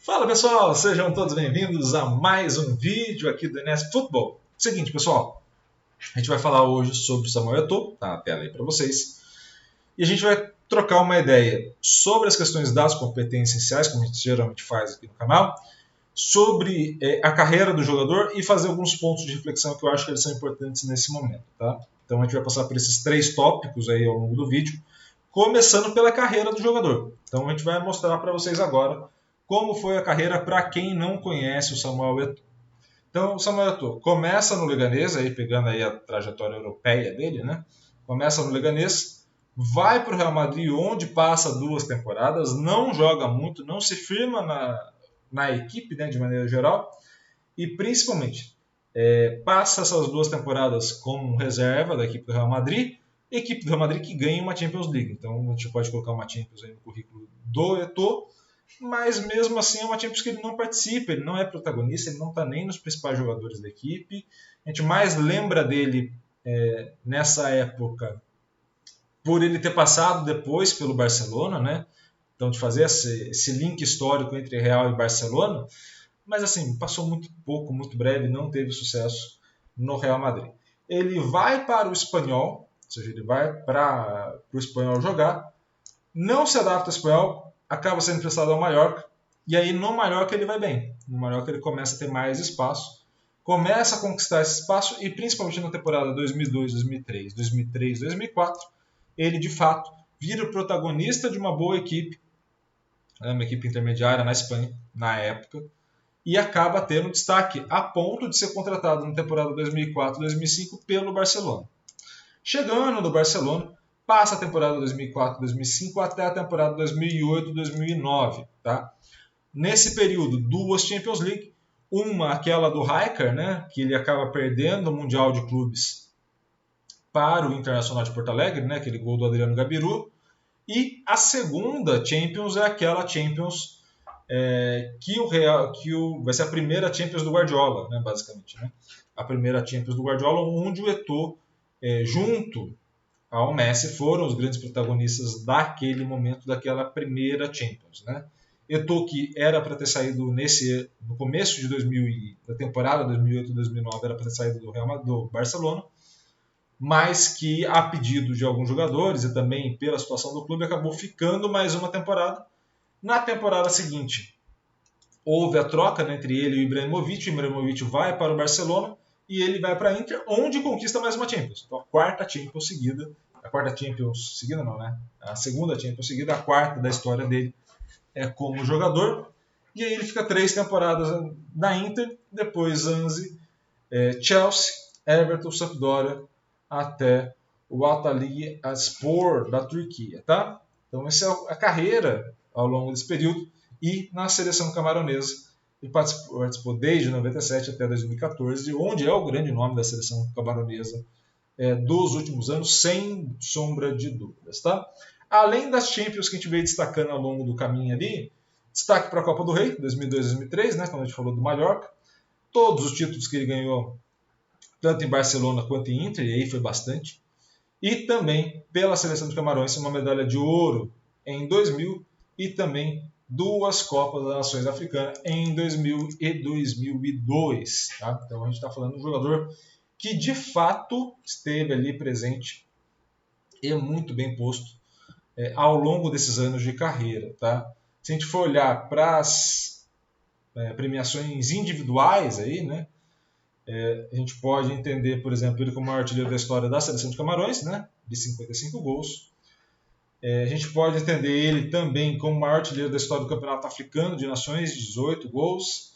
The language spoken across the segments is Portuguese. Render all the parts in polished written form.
Fala pessoal, sejam todos bem-vindos a mais um vídeo aqui do NS Football. Seguinte pessoal, a gente vai falar hoje sobre o Samuel Eto'o, tá na tela aí para vocês, e a gente vai trocar uma ideia sobre as questões das competências essenciais, como a gente geralmente faz aqui no canal, sobre a carreira do jogador e fazer alguns pontos de reflexão que eu acho que eles são importantes nesse momento, tá? Então a gente vai passar por esses 3 tópicos aí ao longo do vídeo, começando pela carreira do jogador. Então a gente vai mostrar para vocês agora como foi a carreira para quem não conhece o Samuel Eto'o. Então, o Samuel Eto'o começa no Leganés, aí pegando aí a trajetória europeia dele, né? Começa no Leganés, vai para o Real Madrid, onde passa 2 temporadas, não joga muito, não se firma na equipe, né, de maneira geral, e principalmente passa essas 2 temporadas como reserva da equipe do Real Madrid, equipe do Real Madrid que ganha uma Champions League. Então, a gente pode colocar uma Champions aí no currículo do Eto'o, mas mesmo assim é uma Champions que ele não participa, ele não é protagonista, ele não está nem nos principais jogadores da equipe. A gente mais lembra dele nessa época por ele ter passado depois pelo Barcelona, né? Então de fazer esse link histórico entre Real e Barcelona, mas assim, passou muito pouco, muito breve, não teve sucesso no Real Madrid. Ele vai para o Espanhol, ou seja, ele vai para o Espanhol jogar, não se adapta ao Espanhol, acaba sendo emprestado ao Mallorca, e aí no Mallorca ele vai bem. No Mallorca ele começa a ter mais espaço, começa a conquistar esse espaço, e principalmente na temporada 2002, 2003, 2003, 2004, ele de fato vira o protagonista de uma boa equipe, uma equipe intermediária na Espanha, na época, e acaba tendo destaque a ponto de ser contratado na temporada 2004-2005 pelo Barcelona. Chegando no Barcelona, passa a temporada 2004-2005 até a temporada 2008-2009. Tá? Nesse período, 2 Champions League, uma aquela do Rijkaard, né, que ele acaba perdendo o Mundial de Clubes para o Internacional de Porto Alegre, né, aquele gol do Adriano Gabiru, e a segunda Champions é aquela Champions vai ser a primeira Champions do Guardiola, né, basicamente. Né? A primeira Champions do Guardiola, onde o Eto'o, junto ao Messi, foram os grandes protagonistas daquele momento, daquela primeira Champions. Né? Eto'o, que era para ter saído no começo da temporada 2008-2009, era para ter saído do Barcelona, mas que, a pedido de alguns jogadores e também pela situação do clube, acabou ficando mais uma temporada. Na temporada seguinte, houve a troca, né, entre ele e o Ibrahimovic. O Ibrahimovic vai para o Barcelona e ele vai para a Inter, onde conquista mais uma Champions. Então, a quarta Champions seguida, não, né? A segunda Champions seguida, a quarta da história dele como jogador. E aí ele fica 3 temporadas na Inter, depois Anzi, Chelsea, Everton, Sampdoria, até o Antalyaspor da Turquia, tá? Então essa é a carreira ao longo desse período. E na seleção camaronesa ele participou desde 97 até 2014, onde é o grande nome da seleção camaronesa dos últimos anos, sem sombra de dúvidas. Tá? Além das Champions que a gente veio destacando ao longo do caminho ali, destaque para a Copa do Rei, 2002-2003, né, quando a gente falou do Mallorca, todos os títulos que ele ganhou, tanto em Barcelona quanto em Inter, e aí foi bastante, e também pela seleção de Camarões, uma medalha de ouro em 2000 e também 2 Copas das Nações Africanas em 2000 e 2002. Tá? Então a gente está falando de um jogador que de fato esteve ali presente e muito bem posto ao longo desses anos de carreira. Tá? Se a gente for olhar para as premiações individuais, aí, né, a gente pode entender, por exemplo, ele como o maior artilheiro da história da seleção de Camarões, né, de 55 gols. A gente pode entender ele também como o maior artilheiro da história do Campeonato Africano de Nações, 18 gols.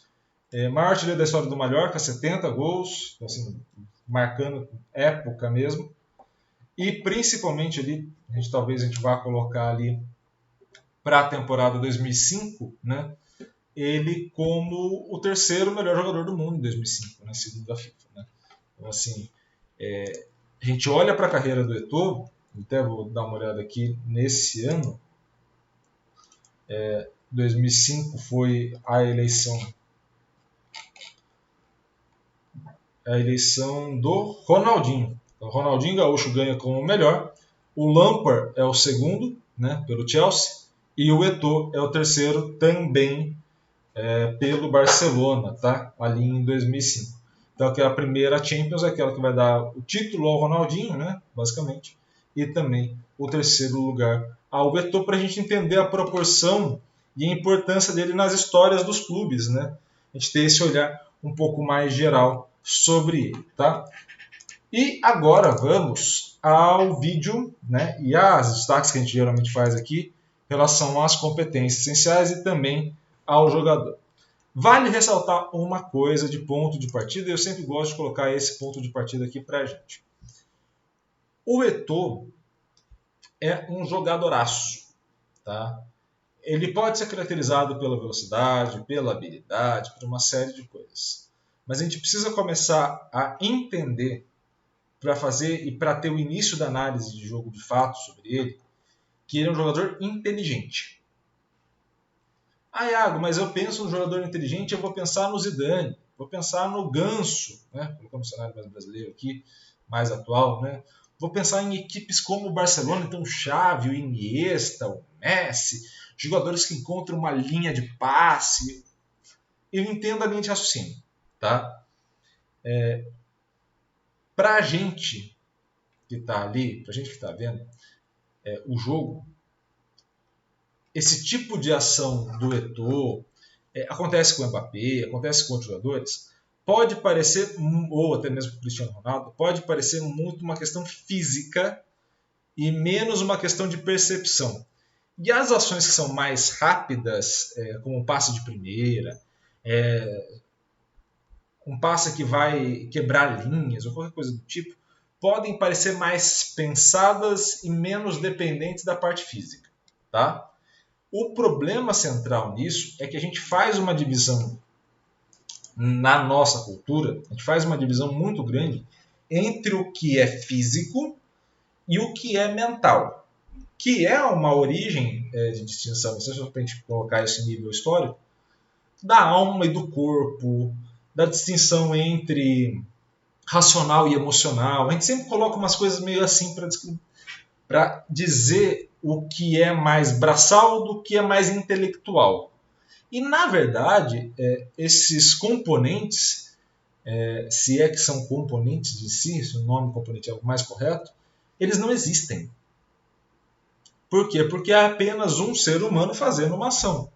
Maior artilheiro da história do Mallorca, 70 gols, então, assim, marcando época mesmo. E principalmente ali, talvez a gente vá colocar ali para a temporada 2005, né, ele como o terceiro melhor jogador do mundo em 2005, né, segundo a FIFA. Né? Então, assim, a gente olha para a carreira do Eto'o, até vou dar uma olhada aqui nesse ano. 2005 foi a eleição do Ronaldinho. Então, Ronaldinho Gaúcho ganha como o melhor, o Lampard é o segundo, né, pelo Chelsea, e o Eto'o é o terceiro, também pelo Barcelona, tá? Ali em 2005. Então, aquela primeira Champions é aquela que vai dar o título ao Ronaldinho, né? Basicamente, e também o terceiro lugar ao Eto'o, para a gente entender a proporção e a importância dele nas histórias dos clubes, né? A gente ter esse olhar um pouco mais geral sobre ele, tá? E agora vamos ao vídeo, né? E às destaques que a gente geralmente faz aqui em relação às competências essenciais e também ao jogador. Vale ressaltar uma coisa de ponto de partida, e eu sempre gosto de colocar esse ponto de partida aqui para a gente. O Eto'o é um jogadoraço, tá? Ele pode ser caracterizado pela velocidade, pela habilidade, por uma série de coisas. Mas a gente precisa começar a entender, para fazer e para ter o início da análise de jogo de fato sobre ele, que ele é um jogador inteligente. Ah, Iago, mas eu penso no jogador inteligente, eu vou pensar no Zidane, vou pensar no Ganso, né? Colocando um cenário mais brasileiro aqui, mais atual, né? Vou pensar em equipes como o Barcelona, então o Xavi, o Iniesta, o Messi, jogadores que encontram uma linha de passe. Eu entendo a linha de raciocínio, tá? Para a gente que está ali, para a gente que está vendo o jogo, esse tipo de ação do Eto'o acontece com o Mbappé, acontece com outros jogadores, pode parecer, ou até mesmo com o Cristiano Ronaldo, pode parecer muito uma questão física e menos uma questão de percepção. E as ações que são mais rápidas, como um passe de primeira, um passe que vai quebrar linhas ou qualquer coisa do tipo, podem parecer mais pensadas e menos dependentes da parte física, tá? O problema central nisso é que a gente faz uma divisão na nossa cultura, a gente faz uma divisão muito grande entre o que é físico e o que é mental, que é uma origem de distinção, se a gente colocar esse nível histórico, da alma e do corpo, da distinção entre racional e emocional. A gente sempre coloca umas coisas meio assim para dizer o que é mais braçal do que é mais intelectual. E, na verdade, esses componentes, se é que são componentes de si, se o nome componente é o mais correto, eles não existem. Por quê? Porque é apenas um ser humano fazendo uma ação.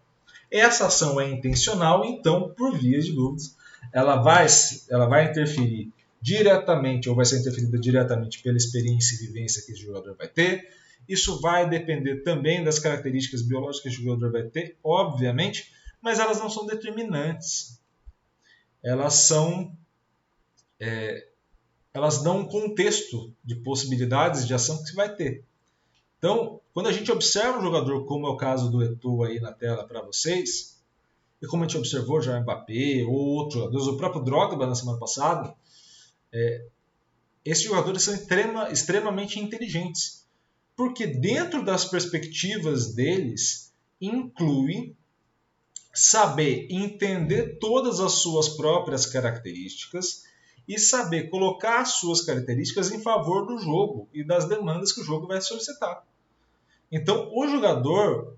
Essa ação é intencional, então, por via de dúvidas, ela vai interferir diretamente ou vai ser interferida diretamente pela experiência e vivência que esse jogador vai ter. Isso vai depender também das características biológicas que o jogador vai ter, obviamente, mas elas não são determinantes. Elas dão um contexto de possibilidades de ação que se vai ter. Então, quando a gente observa um jogador, como é o caso do Eto'o aí na tela para vocês, e como a gente observou já o Mbappé ou outros jogadores, o próprio Drogba na semana passada, esses jogadores são extremamente inteligentes, porque dentro das perspectivas deles inclui saber entender todas as suas próprias características e saber colocar as suas características em favor do jogo e das demandas que o jogo vai solicitar. Então, o jogador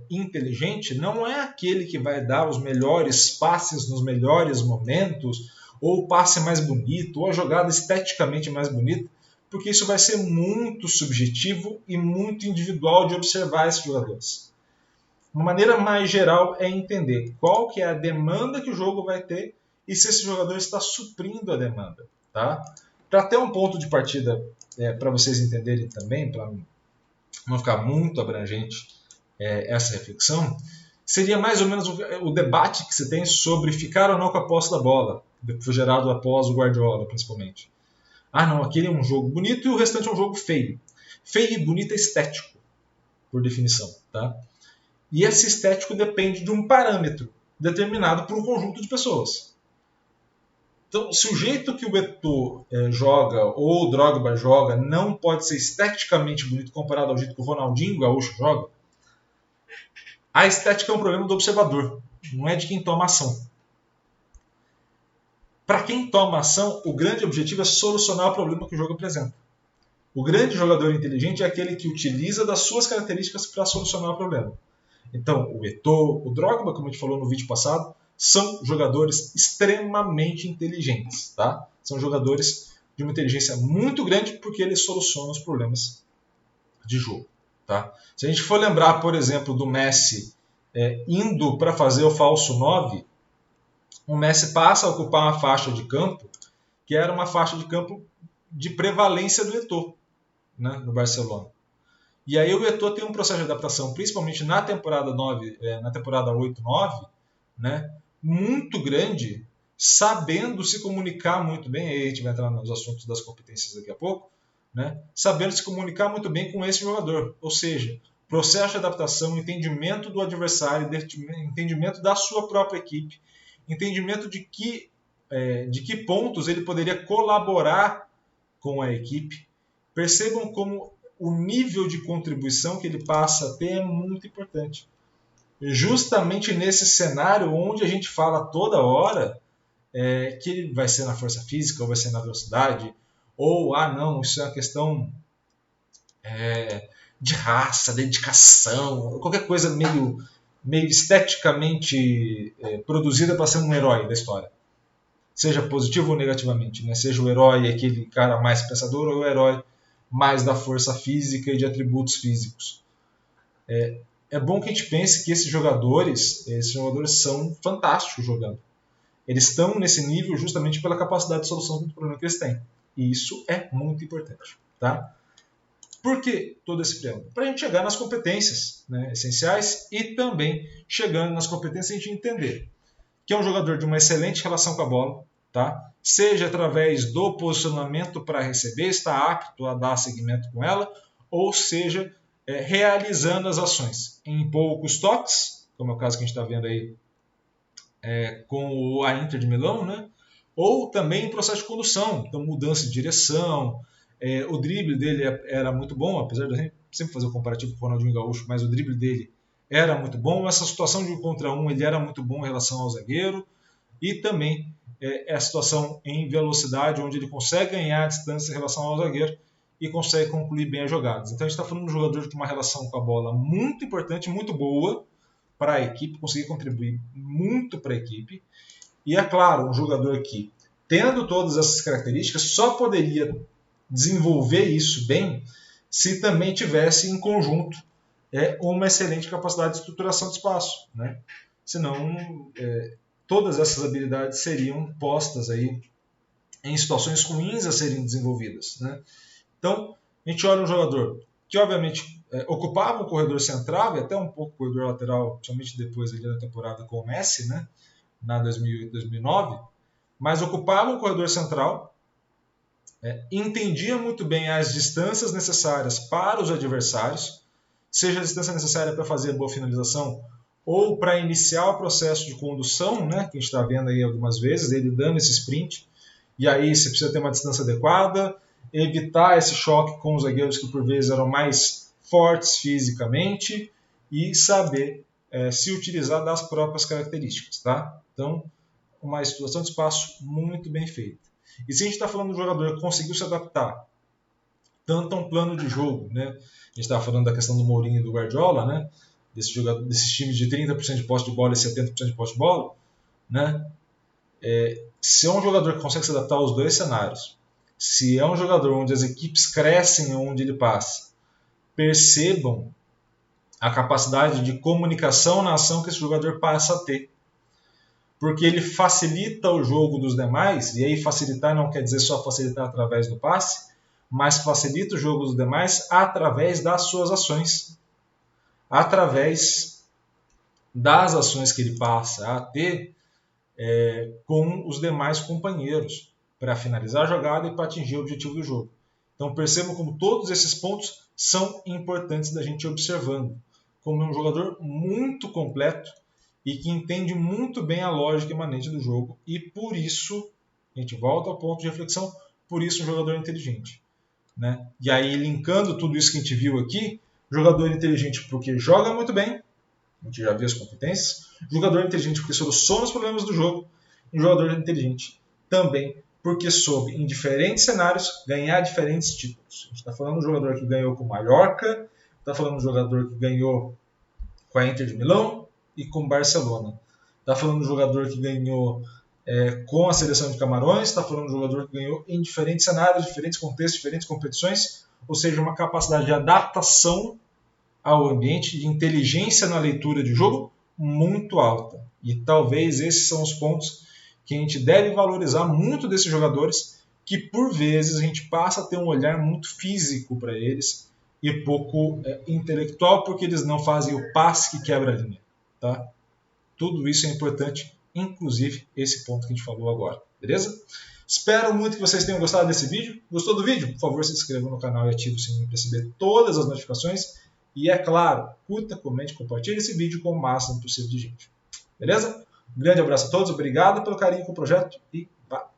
inteligente não é aquele que vai dar os melhores passes nos melhores momentos, ou o passe mais bonito, ou a jogada esteticamente mais bonita, porque isso vai ser muito subjetivo e muito individual de observar esses jogadores. Uma maneira mais geral é entender qual que é a demanda que o jogo vai ter e se esse jogador está suprindo a demanda. Tá? Para ter um ponto de partida para vocês entenderem também, para não ficar muito abrangente essa reflexão, seria mais ou menos o debate que se tem sobre ficar ou não com a posse da bola, que foi gerado após o Guardiola, principalmente. Ah, não, aquele é um jogo bonito e o restante é um jogo feio. Feio e bonito é estético, por definição. Tá? E esse estético depende de um parâmetro determinado por um conjunto de pessoas. Então, se o jeito que o Eto'o joga ou o Drogba joga não pode ser esteticamente bonito comparado ao jeito que o Ronaldinho Gaúcho joga, a estética é um problema do observador, não é de quem toma ação. Para quem toma ação, o grande objetivo é solucionar o problema que o jogo apresenta. O grande jogador inteligente é aquele que utiliza das suas características para solucionar o problema. Então, o Eto'o, o Drogba, como a gente falou no vídeo passado, são jogadores extremamente inteligentes, tá? São jogadores de uma inteligência muito grande porque eles solucionam os problemas de jogo, tá? Se a gente for lembrar, por exemplo, do Messi indo para fazer o falso 9, o Messi passa a ocupar uma faixa de campo que era uma faixa de campo de prevalência do Eto'o, né, no Barcelona. E aí o Eto'o tem um processo de adaptação, principalmente na temporada 9, na temporada 8-9, né, muito grande, sabendo se comunicar muito bem, aí a gente vai entrar nos assuntos das competências daqui a pouco, né, sabendo se comunicar muito bem com esse jogador. Ou seja, processo de adaptação, entendimento do adversário, entendimento da sua própria equipe, entendimento de que pontos ele poderia colaborar com a equipe. Percebam como o nível de contribuição que ele passa a ter é muito importante. Justamente nesse cenário onde a gente fala toda hora que ele vai ser na força física, ou vai ser na velocidade, ou, não, isso é uma questão de raça, dedicação, qualquer coisa meio esteticamente produzida para ser um herói da história. Seja positivo ou negativamente, né? Seja o herói aquele cara mais pensador ou o herói mais da força física e de atributos físicos. É bom que a gente pense que esses jogadores são fantásticos jogando. Eles estão nesse nível justamente pela capacidade de solução do problema que eles têm. E isso é muito importante. Tá? Por que todo esse preâmbulo? Para a gente chegar nas competências, né, essenciais e também chegando nas competências a gente entender que é um jogador de uma excelente relação com a bola, tá? Seja através do posicionamento para receber, está apto a dar seguimento com ela, ou seja, realizando as ações em poucos toques, como é o caso que a gente está vendo aí com a Inter de Milão, né? Ou também em processo de condução, então mudança de direção, o drible dele era muito bom, apesar de a gente sempre fazer o comparativo com o Ronaldinho Gaúcho, mas o drible dele era muito bom. Essa situação de 1 contra 1 ele era muito bom em relação ao zagueiro, e também a situação em velocidade, onde ele consegue ganhar a distância em relação ao zagueiro e consegue concluir bem as jogadas. Então a gente está falando de um jogador com uma relação com a bola muito importante, muito boa para a equipe, conseguir contribuir muito para a equipe. E é claro, um jogador que, tendo todas essas características, só poderia desenvolver isso bem se também tivesse em conjunto uma excelente capacidade de estruturação de espaço, né? Senão todas essas habilidades seriam postas aí em situações ruins a serem desenvolvidas, né? Então a gente olha um jogador que obviamente ocupava o corredor central e até um pouco o corredor lateral, principalmente depois ali da temporada com o Messi, né? Na 2008-2009, mas ocupava o corredor central, entendia muito bem as distâncias necessárias para os adversários, seja a distância necessária para fazer a boa finalização ou para iniciar o processo de condução, né, que a gente está vendo aí algumas vezes, ele dando esse sprint, e aí você precisa ter uma distância adequada, evitar esse choque com os zagueiros que por vezes eram mais fortes fisicamente e saber se utilizar das próprias características. Tá? Então, uma situação de espaço muito bem feita. E se a gente está falando de um jogador que conseguiu se adaptar tanto a um plano de jogo, né? A gente estava falando da questão do Mourinho e do Guardiola, né? Desses times de 30% de posse de bola e 70% de posse de bola, né? Se é um jogador que consegue se adaptar aos dois cenários, se é um jogador onde as equipes crescem onde ele passa, percebam a capacidade de comunicação na ação que esse jogador passa a ter. Porque ele facilita o jogo dos demais, e aí facilitar não quer dizer só facilitar através do passe, mas facilita o jogo dos demais através das suas ações, através das ações que ele passa a ter com os demais companheiros para finalizar a jogada e para atingir o objetivo do jogo. Então percebam como todos esses pontos são importantes da gente observando, como um jogador muito completo e que entende muito bem a lógica imanente do jogo, e por isso, a gente volta ao ponto de reflexão, por isso um jogador inteligente. Né? E aí, linkando tudo isso que a gente viu aqui, jogador inteligente porque joga muito bem, a gente já viu as competências, jogador inteligente porque soluciona os problemas do jogo, e jogador inteligente também porque soube, em diferentes cenários, ganhar diferentes títulos. A gente está falando de um jogador que ganhou com o Mallorca, está falando de um jogador que ganhou com a Inter de Milão e com o Barcelona. Está falando do jogador que ganhou com a seleção de Camarões, está falando do jogador que ganhou em diferentes cenários, diferentes contextos, diferentes competições, ou seja, uma capacidade de adaptação ao ambiente, de inteligência na leitura de jogo muito alta. E talvez esses são os pontos que a gente deve valorizar muito desses jogadores, que por vezes a gente passa a ter um olhar muito físico para eles e pouco intelectual, porque eles não fazem o passe que quebra a linha. Tá? Tudo isso é importante, inclusive esse ponto que a gente falou agora. Beleza? Espero muito que vocês tenham gostado desse vídeo. Gostou do vídeo? Por favor, se inscreva no canal e ative o sininho para receber todas as notificações. E é claro, curta, comente, compartilhe esse vídeo com o máximo possível de gente. Beleza? Um grande abraço a todos, obrigado pelo carinho com o projeto e valeu!